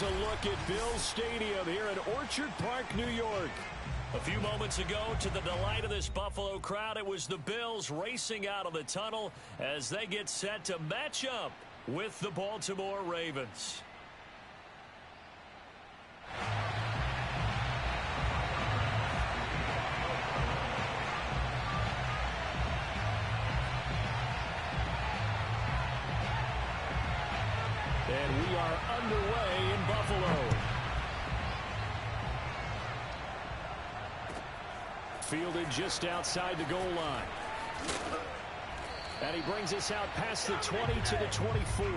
Here's a look at Bills Stadium here in Orchard Park, New York. A few moments ago, to the delight of this Buffalo crowd, it was the Bills racing out of the tunnel as they get set to match up with the Baltimore Ravens. And we are underway in Buffalo. Fielded just outside the goal line. And he brings us out past the 20 to the 24.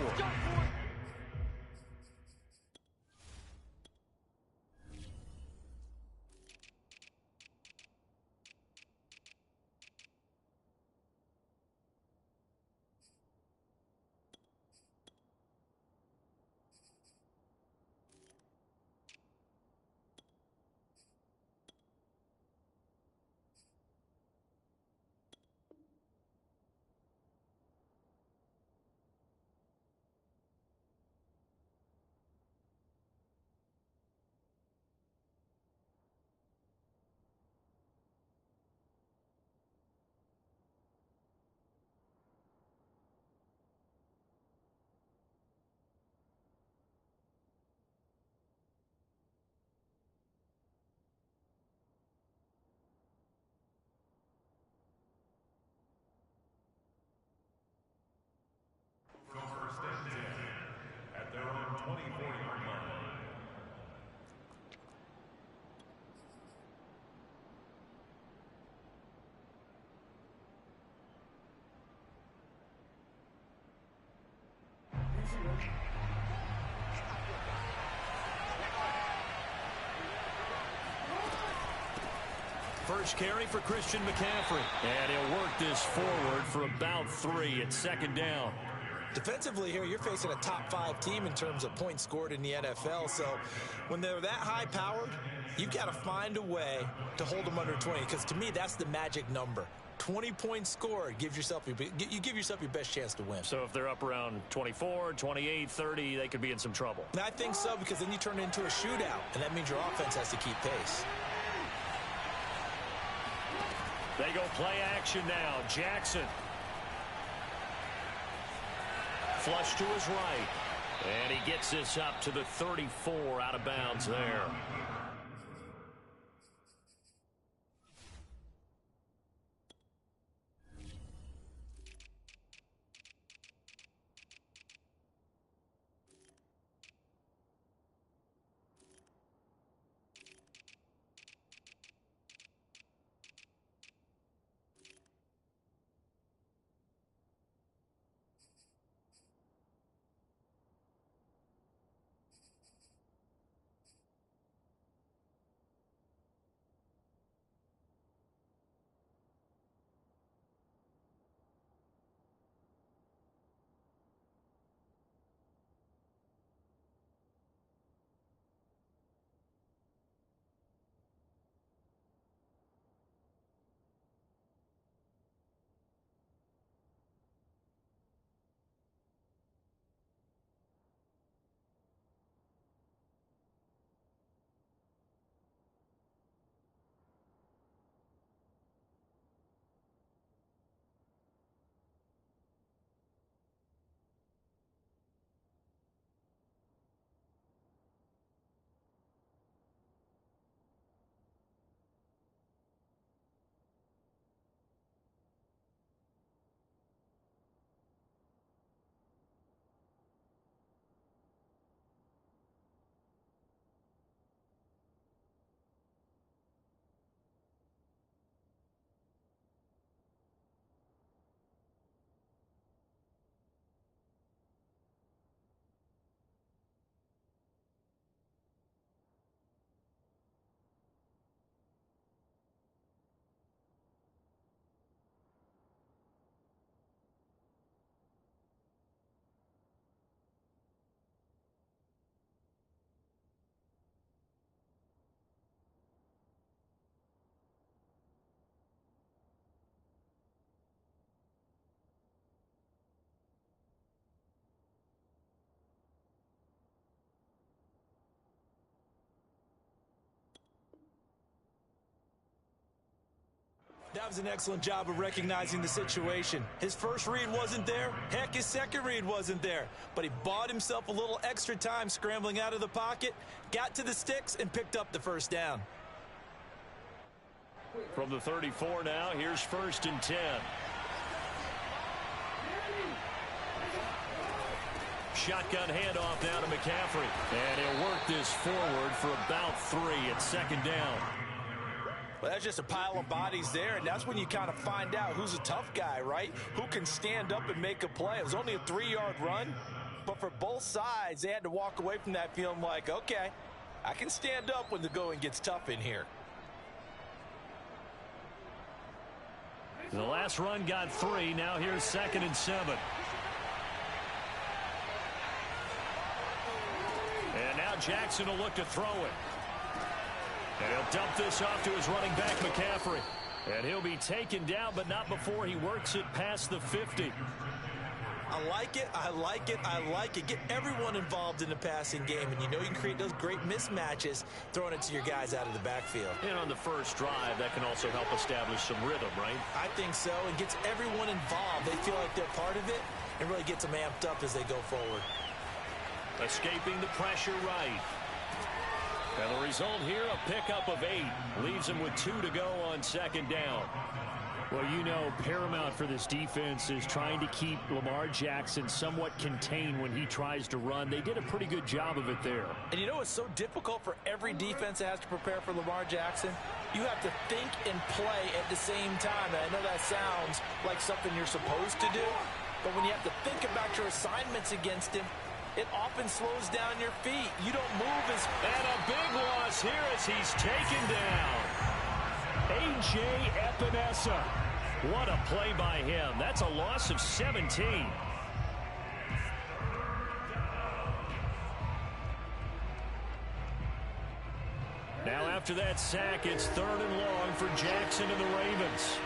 At their own 24-yard line. First carry for Christian McCaffrey. And he'll work this forward for about 3 at second down. Defensively here, you're facing a top-5 team in terms of points scored in the NFL. So when they're that high-powered, you've got to find a way to hold them under 20. Because to me, that's the magic number. 20 points scored, you give yourself your best chance to win. So if they're up around 24, 28, 30, they could be in some trouble. And I think so, because then you turn it into a shootout, and that means your offense has to keep pace. They go play action now. Jackson. Flush to his right. And he gets this up to the 34 out of bounds there. That was an excellent job of recognizing the situation. His first read wasn't there. Heck, his second read wasn't there. But he bought himself a little extra time scrambling out of the pocket, got to the sticks, and picked up the first down. From the 34 now, here's 1st and 10. Shotgun handoff now to McCaffrey. And he'll work this forward for about 3 at 2nd down. Well, that's just a pile of bodies there, and that's when you kind of find out who's a tough guy, right? Who can stand up and make a play. It was only a 3-yard run, but for both sides, they had to walk away from that feeling like, okay, I can stand up when the going gets tough in here. The last run got 3. Now here's 2nd and 7. And now Jackson will look to throw it. And he'll dump this off to his running back, McCaffrey. And he'll be taken down, but not before he works it past the 50. I like it, I like it, I like it. Get everyone involved in the passing game, and you know you can create those great mismatches throwing it to your guys out of the backfield. And on the first drive, that can also help establish some rhythm, right? I think so, and gets everyone involved. They feel like they're part of it, and really gets them amped up as they go forward. Escaping the pressure right. And the result here, a pickup of 8. Leaves him with 2 to go on 2nd down. Well, you know, paramount for this defense is trying to keep Lamar Jackson somewhat contained when he tries to run. They did a pretty good job of it there. And you know it's so difficult for every defense that has to prepare for Lamar Jackson? You have to think and play at the same time. And I know that sounds like something you're supposed to do, but when you have to think about your assignments against him, it often slows down your feet. You don't move as... And a big loss here as he's taken down. A.J. Epinesa. What a play by him. That's a loss of 17. Now after that sack, it's 3rd and long for Jackson and the Ravens.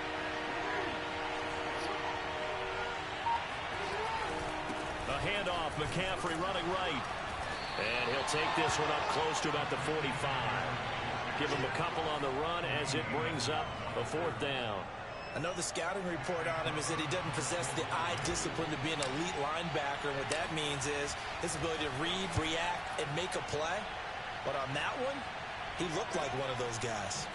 A handoff, McCaffrey running right. And he'll take this one up close to about the 45. Give him a couple on the run as it brings up a 4th down. I know the scouting report on him is that he doesn't possess the eye discipline to be an elite linebacker. And what that means is his ability to read, react, and make a play. But on that one, he looked like one of those guys.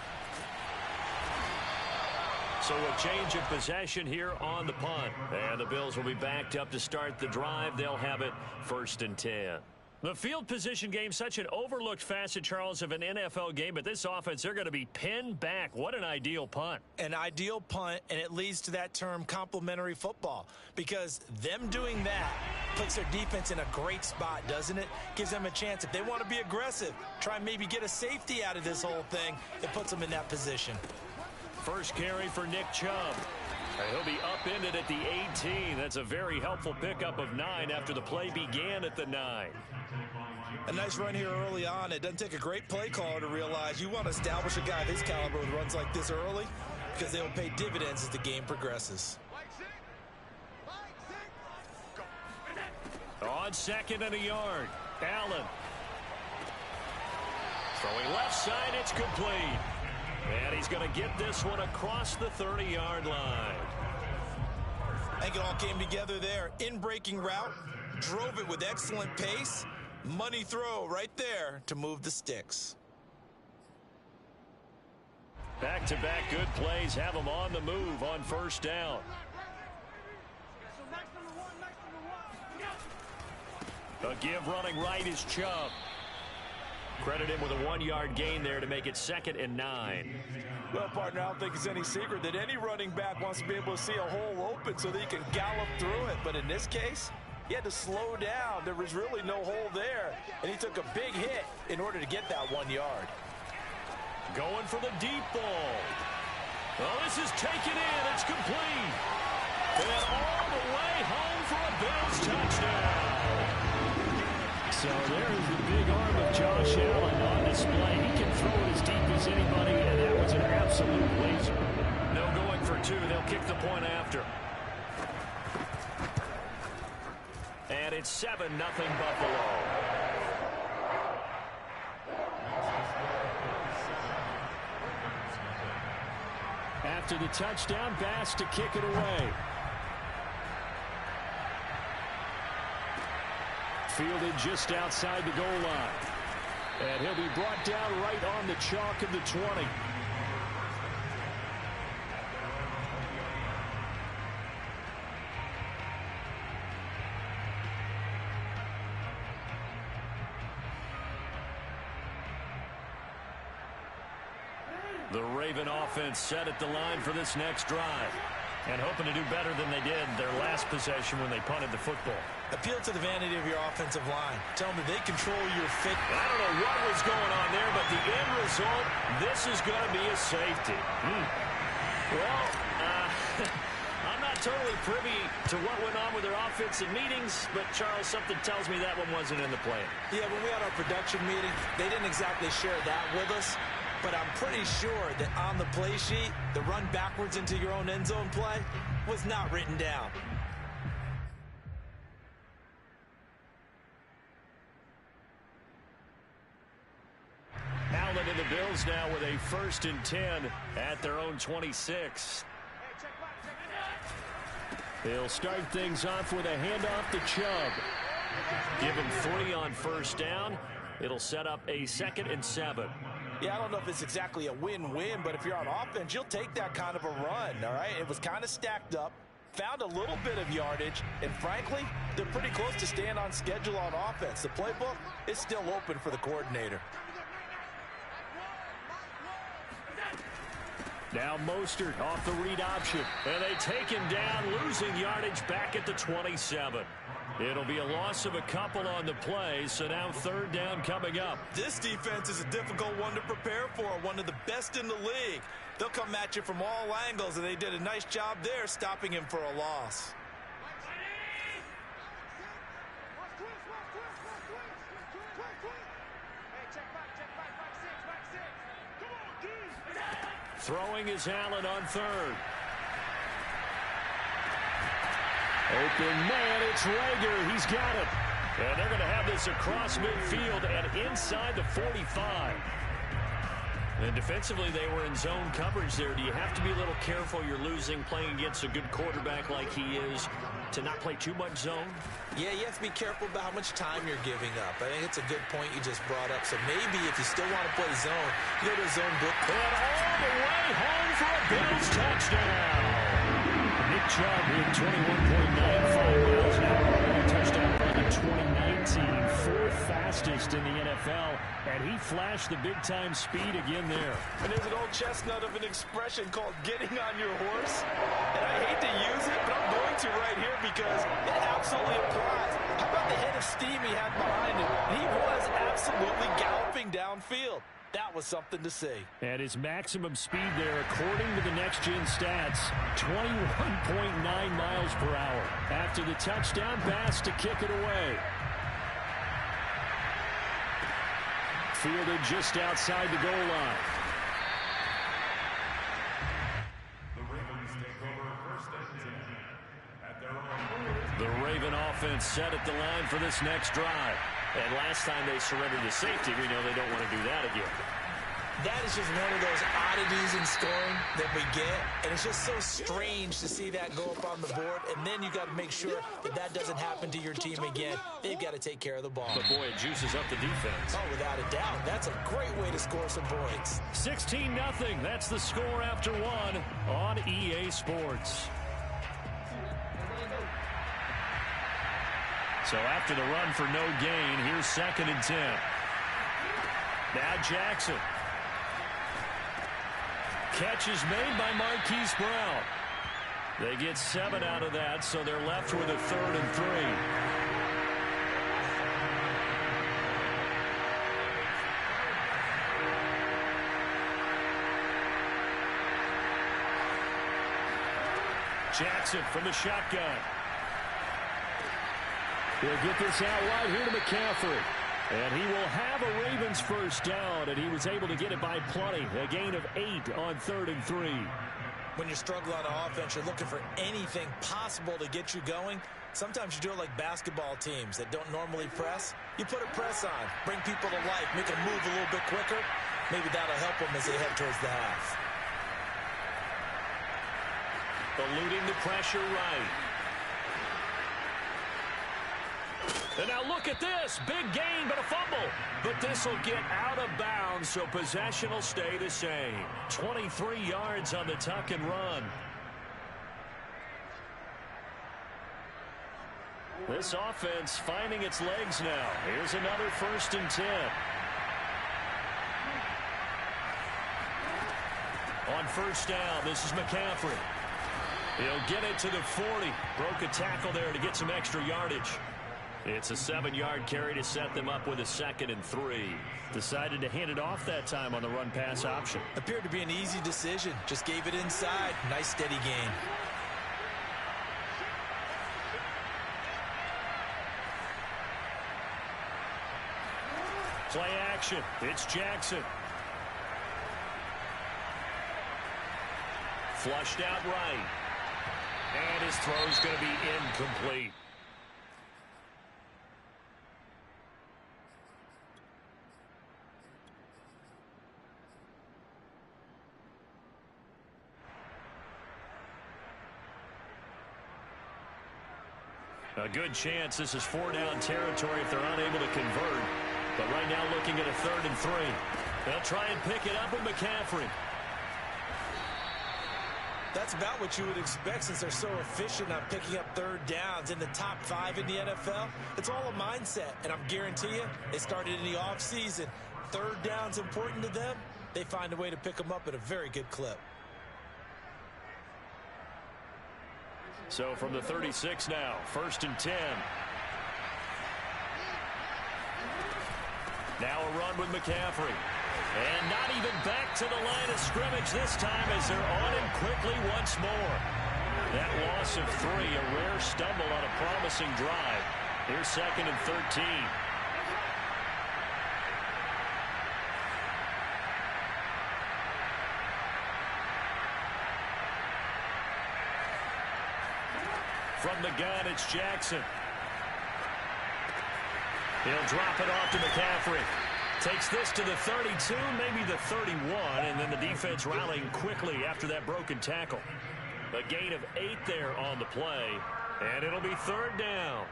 So a change of possession here on the punt. And the Bills will be backed up to start the drive. They'll have it 1st and 10. The field position game, such an overlooked facet, Charles, of an NFL game. But this offense, they're going to be pinned back. What an ideal punt. An ideal punt, and it leads to that term complementary football. Because them doing that puts their defense in a great spot, doesn't it? Gives them a chance. If they want to be aggressive, try and maybe get a safety out of this whole thing, it puts them in that position. First carry for Nick Chubb. He'll be upended at the 18. That's a very helpful pickup of 9 after the play began at the 9. A nice run here early on. It doesn't take a great play caller to realize you want to establish a guy of his caliber with runs like this early because they will pay dividends as the game progresses. On 2nd and a yard, Allen. Throwing left side, it's complete. And he's going to get this one across the 30-yard line. I think it all came together there. In-breaking route, drove it with excellent pace. Money throw right there to move the sticks. Back-to-back good plays have him on the move on 1st down. A give running right is Chubb. Credit him with a 1-yard gain there to make it 2nd and 9. Well, partner, I don't think it's any secret that any running back wants to be able to see a hole open so that he can gallop through it. But in this case, he had to slow down. There was really no hole there, and he took a big hit in order to get that 1 yard. Going for the deep ball. Oh, this is taken in. It's complete. And all the way home for a Bills touchdown. So there is the big arm of Josh Allen on display. He can throw it as deep as anybody, and that was an absolute laser. No going for 2. They'll kick the point after. And it's 7-0 Buffalo. After the touchdown, Bass to kick it away. Fielded just outside the goal line. And he'll be brought down right on the chalk of the 20. The Raven offense set at the line for this next drive. And hoping to do better than they did their last possession when they punted the football. Appeal to the vanity of your offensive line. Tell them that they control your fit. I don't know what was going on there, but the end result, this is going to be a safety. Well, I'm not totally privy to what went on with their offensive meetings, but, Charles, something tells me that one wasn't in the plan. Yeah, when we had our production meeting, they didn't exactly share that with us. But I'm pretty sure that on the play sheet, the run backwards into your own end zone play was not written down. Allen and the Bills now with a 1st and 10 at their own 26. They'll start things off with a handoff to Chubb. Give him 3 on 1st down. It'll set up a 2nd and 7. Yeah, I don't know if it's exactly a win-win, but if you're on offense, you'll take that kind of a run, all right? It was kind of stacked up, found a little bit of yardage, and frankly, they're pretty close to staying on schedule on offense. The playbook is still open for the coordinator. Now Mostert off the read option. And they take him down, losing yardage back at the 27. It'll be a loss of a couple on the play, so now 3rd down coming up. This defense is a difficult one to prepare for, one of the best in the league. They'll come at you from all angles, and they did a nice job there stopping him for a loss. Throwing is Allen on 3rd. Open man, it's Rager. He's got it. And they're going to have this across midfield and inside the 45. And defensively, they were in zone coverage there. Do you have to be a little careful? You're losing, playing against a good quarterback like he is, to not play too much zone? Yeah, you have to be careful about how much time you're giving up. I think it's a good point you just brought up. So maybe if you still want to play zone, you go to zone book. And all the way home for a Bills touchdown. Nick Chubb hit 21.95 miles an hour. Touchdown run in 2019. 4th fastest in the NFL. And he flashed the big-time speed again there. And there's an old chestnut of an expression called getting on your horse. And I hate to use it, but I'm going to right here because it absolutely applies. How about the head of steam he had behind him? He was absolutely galloping downfield. That was something to see. And his maximum speed there, according to the next-gen stats, 21.9 miles per hour. After the touchdown, Bass to kick it away. Fielded just outside the goal line. The Ravens take over 1st and 10 at their own. The Raven offense set at the line for this next drive. And last time they surrendered to safety, we know they don't want to do that again. That is just one of those oddities in scoring that we get. And it's just so strange to see that go up on the board. And then you got to make sure that that doesn't happen to your team again. They've got to take care of the ball. But, boy, it juices up the defense. Oh, without a doubt. That's a great way to score some points. 16-0. That's the score after 1 on EA Sports. So after the run for no gain, here's 2nd and 10. Now Jackson. Catch is made by Marquise Brown. They get 7 out of that, so they're left with a 3rd and 3. Jackson from the shotgun. He'll get this out wide here to McCaffrey. And he will have a Ravens 1st down, and he was able to get it by plenty. A gain of 8 on 3rd and 3. When you're struggling on offense, you're looking for anything possible to get you going. Sometimes you do it like basketball teams that don't normally press. You put a press on, bring people to life, make them move a little bit quicker. Maybe that'll help them as they head towards the half. eluding the pressure right. And now look at this. Big gain, but a fumble. But this will get out of bounds, so possession will stay the same. 23 yards on the tuck and run. This offense finding its legs now. Here's another 1st and 10. On 1st down, this is McCaffrey. He'll get it to the 40. Broke a tackle there to get some extra yardage. It's a 7-yard carry to set them up with a 2nd and 3. Decided to hand it off that time on the run-pass option. Appeared to be an easy decision. Just gave it inside. Nice steady gain. Play action. It's Jackson. Flushed out right. And his throw's going to be incomplete. A good chance this is 4-down territory if they're unable to convert. But right now looking at a 3rd and 3. They'll try and pick it up with McCaffrey. That's about what you would expect since they're so efficient on picking up 3rd downs in the top 5 in the NFL. It's all a mindset, and I'm guarantee you, they started in the offseason. 3rd down's important to them. They find a way to pick them up at a very good clip. So from the 36 now, 1st and 10. Now a run with McCaffrey. And not even back to the line of scrimmage this time as they're on him quickly once more. That loss of 3, a rare stumble on a promising drive. Here's 2nd and 13. From the gun, it's Jackson. He'll drop it off to McCaffrey. Takes this to the 32, maybe the 31, and then the defense rallying quickly after that broken tackle. A gain of 8 there on the play, and it'll be 3rd down.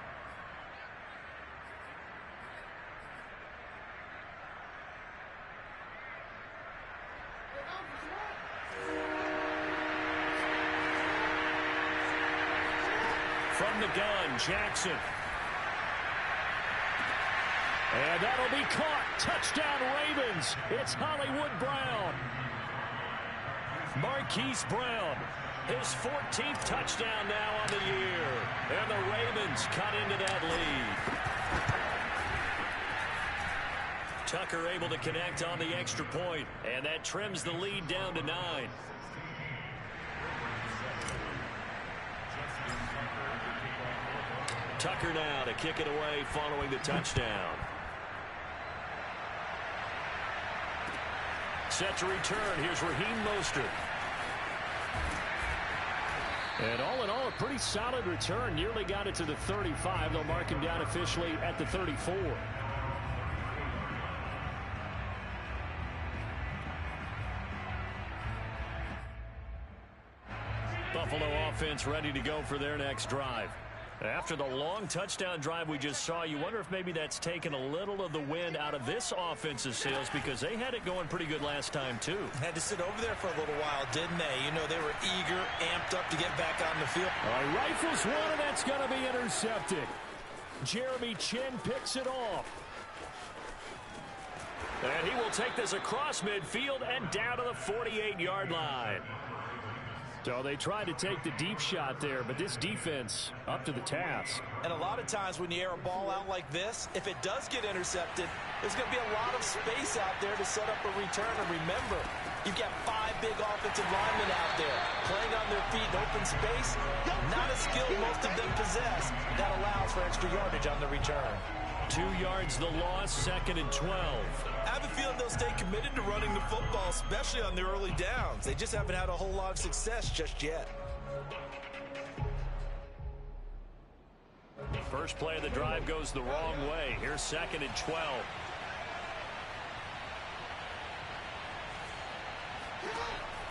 From the gun, Jackson. And that'll be caught. Touchdown, Ravens. It's Hollywood Brown. Marquise Brown, his 14th touchdown now on the year. And the Ravens cut into that lead. Tucker able to connect on the extra point, and that trims the lead down to 9. Tucker now to kick it away following the touchdown. Set to return. Here's Raheem Mostert. And all in all, a pretty solid return. Nearly got it to the 35. They'll mark him down officially at the 34. Buffalo offense ready to go for their next drive. After the long touchdown drive we just saw, you wonder if maybe that's taken a little of the wind out of this offense's sails because they had it going pretty good last time, too. Had to sit over there for a little while, didn't they? You know, they were eager, amped up to get back on the field. Rifles one, and that's going to be intercepted. Jeremy Chin picks it off. And he will take this across midfield and down to the 48-yard line. So they tried to take the deep shot there, but this defense up to the task. And a lot of times when you air a ball out like this, if it does get intercepted, there's going to be a lot of space out there to set up a return. And remember, you've got 5 big offensive linemen out there playing on their feet in open space. Not a skill most of them possess. That allows for extra yardage on the return. 2 yards the loss, 2nd and 12. I have a feeling they'll stay committed to running the football, especially on their early downs. They just haven't had a whole lot of success just yet. First play of the drive goes the wrong way. Here's 2nd and 12.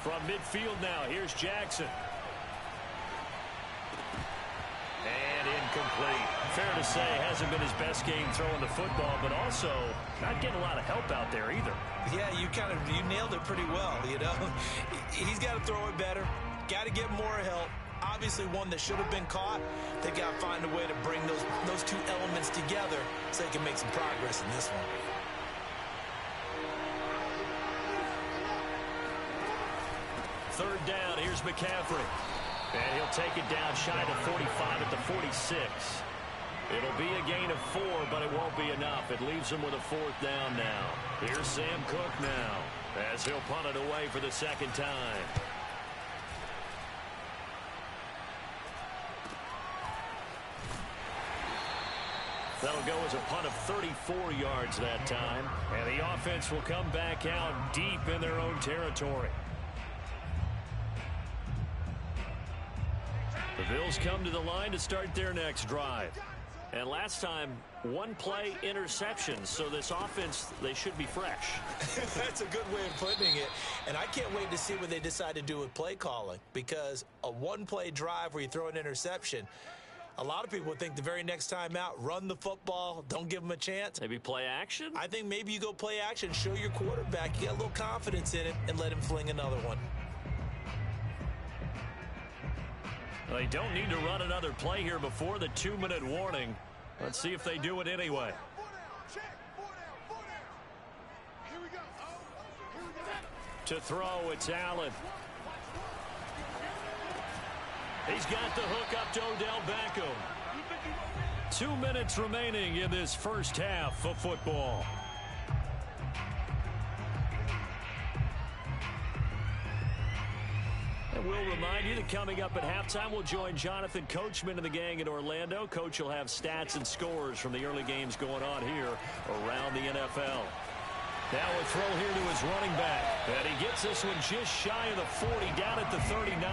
From midfield now, here's Jackson. incomplete. Fair to say, hasn't been his best game throwing the football, but also not getting a lot of help out there either. Yeah, you nailed it pretty well, you know. He's got to throw it better. Got to get more help. Obviously one that should have been caught. They've got to find a way to bring those two elements together so they can make some progress in this one. Third down, here's McCaffrey. And he'll take it down shy of 45 at the 46. It'll be a gain of 4, but it won't be enough. It leaves him with a fourth down now. Here's Sam Cook now, as he'll punt it away for the second time. That'll go as a punt of 34 yards that time. And the offense will come back out deep in their own territory. The Bills come to the line to start their next drive. And last time, one play interception. So this offense, they should be fresh. That's a good way of putting it. And I can't wait to see what they decide to do with play calling. Because a one-play drive where you throw an interception, a lot of people would think the very next time out, run the football, don't give them a chance. Maybe play action? I think maybe you go play action, show your quarterback you got a little confidence in him, and let him fling another one. They don't need to run another play here before the 2-minute warning. Let's see if they do it anyway. To throw, it's Allen. He's got the hook up to Odell Beckham. 2 minutes remaining in this first half of football. And we'll remind you that coming up at halftime, we'll join Jonathan Coachman and the gang in Orlando. Coach will have stats and scores from the early games going on here around the NFL. Now a throw here to his running back. And he gets this one just shy of the 40, down at the 39.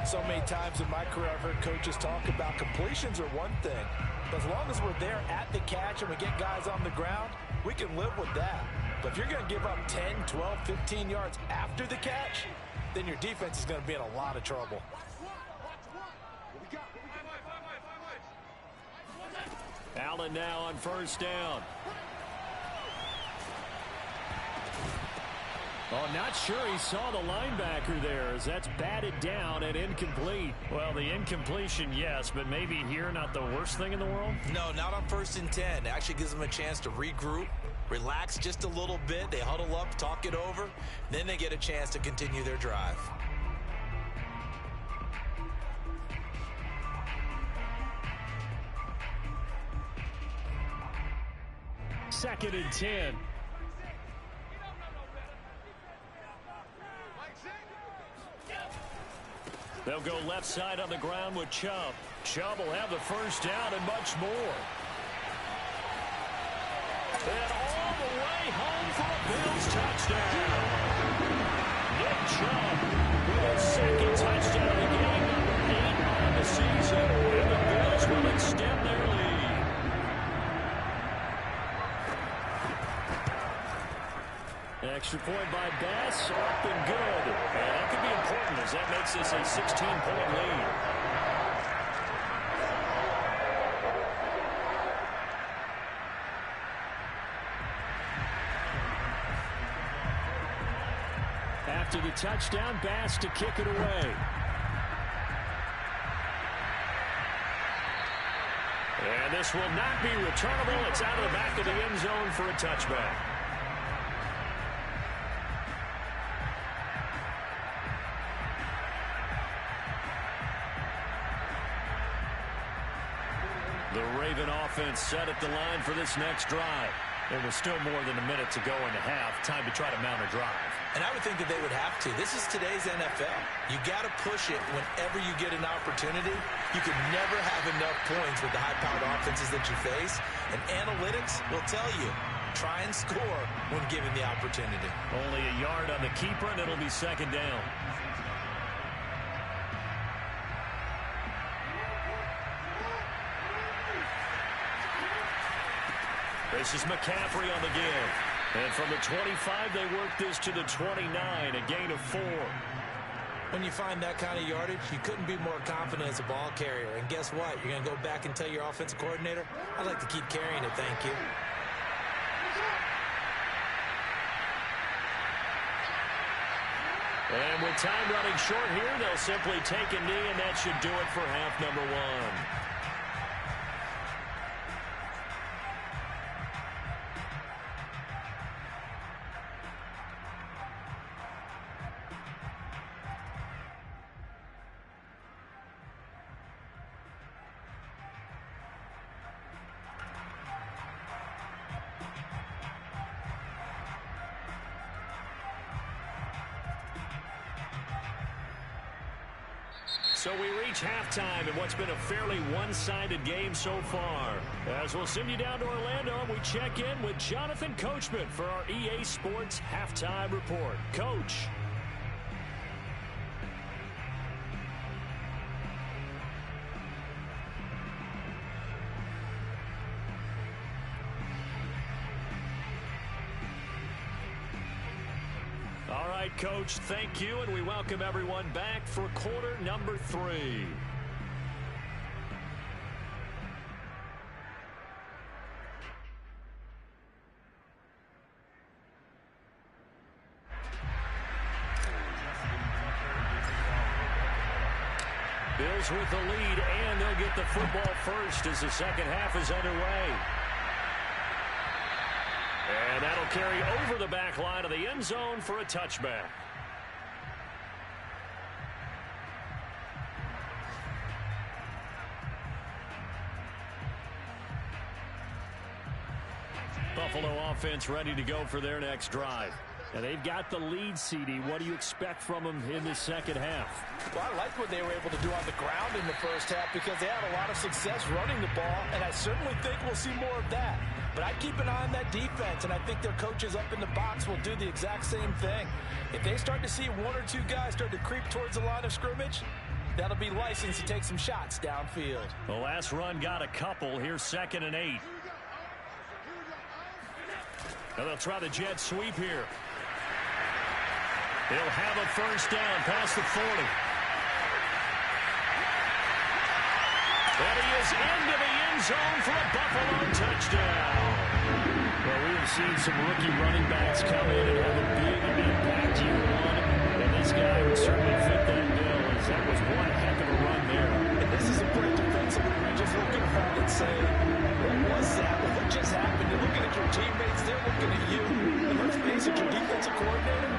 So many times in my career I've heard coaches talk about completions are one thing. But as long as we're there at the catch and we get guys on the ground, we can live with that. But if you're going to give up 10, 12, 15 yards after the catch, then your defense is going to be in a lot of trouble. Allen now on first down. Oh, not sure he saw the linebacker there, as that's batted down and incomplete. Well, the incompletion, yes, but maybe here not the worst thing in the world? No, not on 1st and 10. It actually gives them a chance to regroup, relax just a little bit. They huddle up, talk it over. Then they get a chance to continue their drive. Second and 10. They'll go left side on the ground with Chubb. Chubb will have the first down and much more. And all the way home for a Bills touchdown. Nick Chubb with his second touchdown of the game, number 8 on the season. And the Bills will extend their lead. Extra point by Bass, up and good. And that could be important as that makes this a 16-point lead. After the touchdown, Bass to kick it away. And this will not be returnable. It's out of the back of the end zone for a touchback. The Raven offense set at the line for this next drive. There was still more than a minute to go in the half. Time to try to mount a drive. And I would think that they would have to. This is today's NFL. You got to push it whenever you get an opportunity. You can never have enough points with the high-powered offenses that you face. And analytics will tell you, try and score when given the opportunity. Only a yard on the keeper, and it'll be second down. This is McCaffrey on the give. And from the 25, they work this to the 29, a gain of 4. When you find that kind of yardage, you couldn't be more confident as a ball carrier. And guess what? You're going to go back and tell your offensive coordinator, I'd like to keep carrying it, thank you. And with time running short here, they'll simply take a knee, and that should do it for half number one. So we reach halftime in what's been a fairly one-sided game so far. As we'll send you down to Orlando, we check in with Jonathan Coachman for our EA Sports Halftime Report. Coach. All right, Coach, thank you, and we welcome everyone back for quarter number 3. Bills with the lead, and they'll get the football first as the second half is underway. And that'll carry over the back line of the end zone for a touchback. Buffalo offense ready to go for their next drive. And they've got the lead, CD. What do you expect from them in the second half? Well, I like what they were able to do on the ground in the first half because they had a lot of success running the ball, and I certainly think we'll see more of that. But I keep an eye on that defense, and I think their coaches up in the box will do the exact same thing. If they start to see one or two guys start to creep towards the line of scrimmage, that'll be licensed to take some shots downfield. The last run got a couple. Here's 2nd and 8. Now they'll try the jet sweep here. They'll have a first down past the 40. And he is into the end zone for a Buffalo touchdown. Well, we have seen some rookie running backs come in and have a big impact year one. And this guy would certainly fit that bill, as that was one heck of a run there. And this is a great defensively. You're just looking around and saying, what was that? What just happened? You're looking at your teammates. They're looking at you. And let's face it, your defensive coordinator,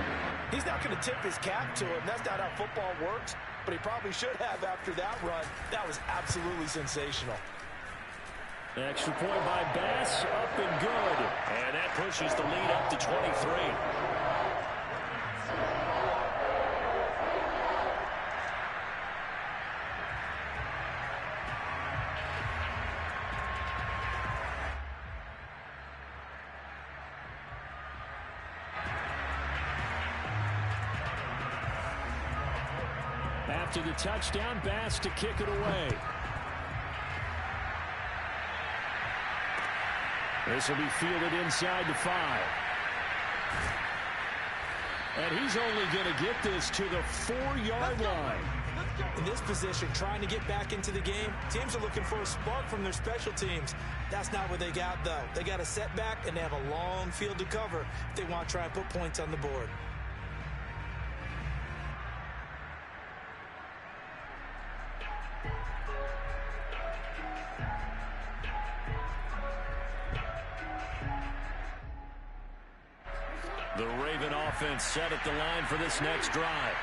he's not going to tip his cap to him. That's not how football works, but he probably should have after that run. That was absolutely sensational. Extra point by Bass, up and good. And that pushes the lead up to 23. After the touchdown, Bass to kick it away. This will be fielded inside the 5. And he's only going to get this to the 4-yard line. In this position, trying to get back into the game, teams are looking for a spark from their special teams. That's not what they got, though. They got a setback, and they have a long field to cover if they want to try and put points on the board. The Raven offense set at the line for this next drive.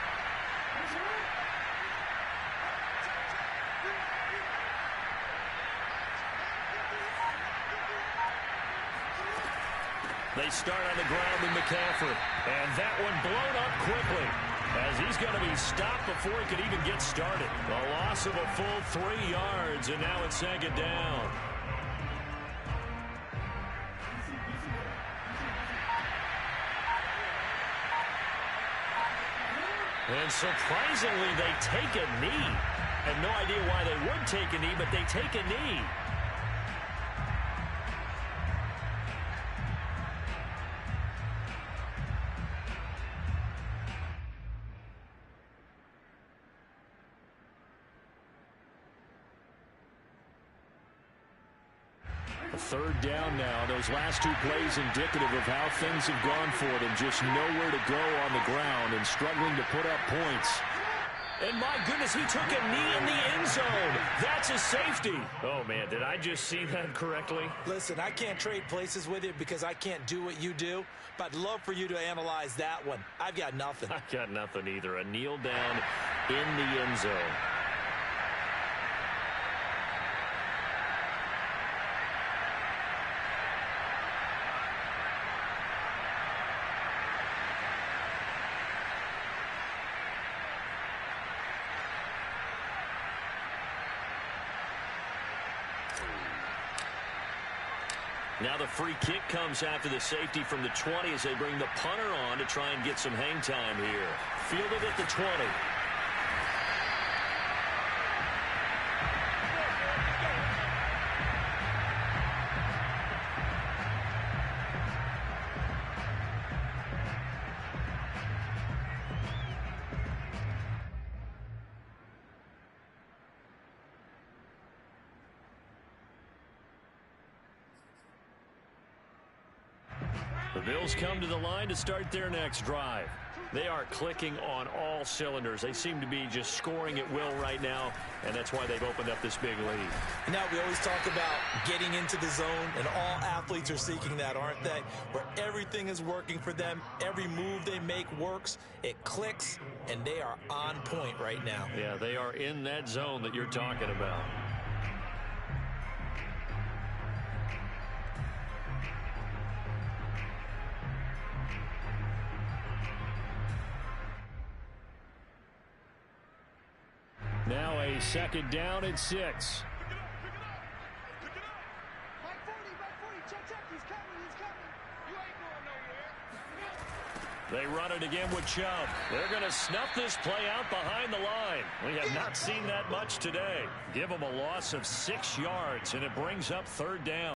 They start on the ground with McCaffrey. And that one blown up quickly, as he's going to be stopped before he could even get started. A loss of a full 3 yards, and now it's 2nd down. And surprisingly, they take a knee. I have no idea why they would take a knee, but they take a knee. Third down now. Those last two plays indicative of how things have gone for them. Just nowhere to go on the ground and struggling to put up points. And my goodness, he took a knee in the end zone. That's a safety. Oh, man, did I just see that correctly? Listen, I can't trade places with you because I can't do what you do, but I'd love for you to analyze that one. I've got nothing. I got nothing either. A kneel down in the end zone. Now the free kick comes after the safety from the 20 as they bring the punter on to try and get some hang time here. Fielded at the 20. The Bills come to the line to start their next drive. They are clicking on all cylinders. They seem to be just scoring at will right now, and that's why they've opened up this big lead. Now, we always talk about getting into the zone, and all athletes are seeking that, aren't they? Where everything is working for them, every move they make works, it clicks, and they are on point right now. Yeah, they are in that zone that you're talking about. Now a second down and 6. They run it again with Chubb. They're going to snuff this play out behind the line. We have not seen that much today. Give them a loss of 6 yards, and it brings up third down.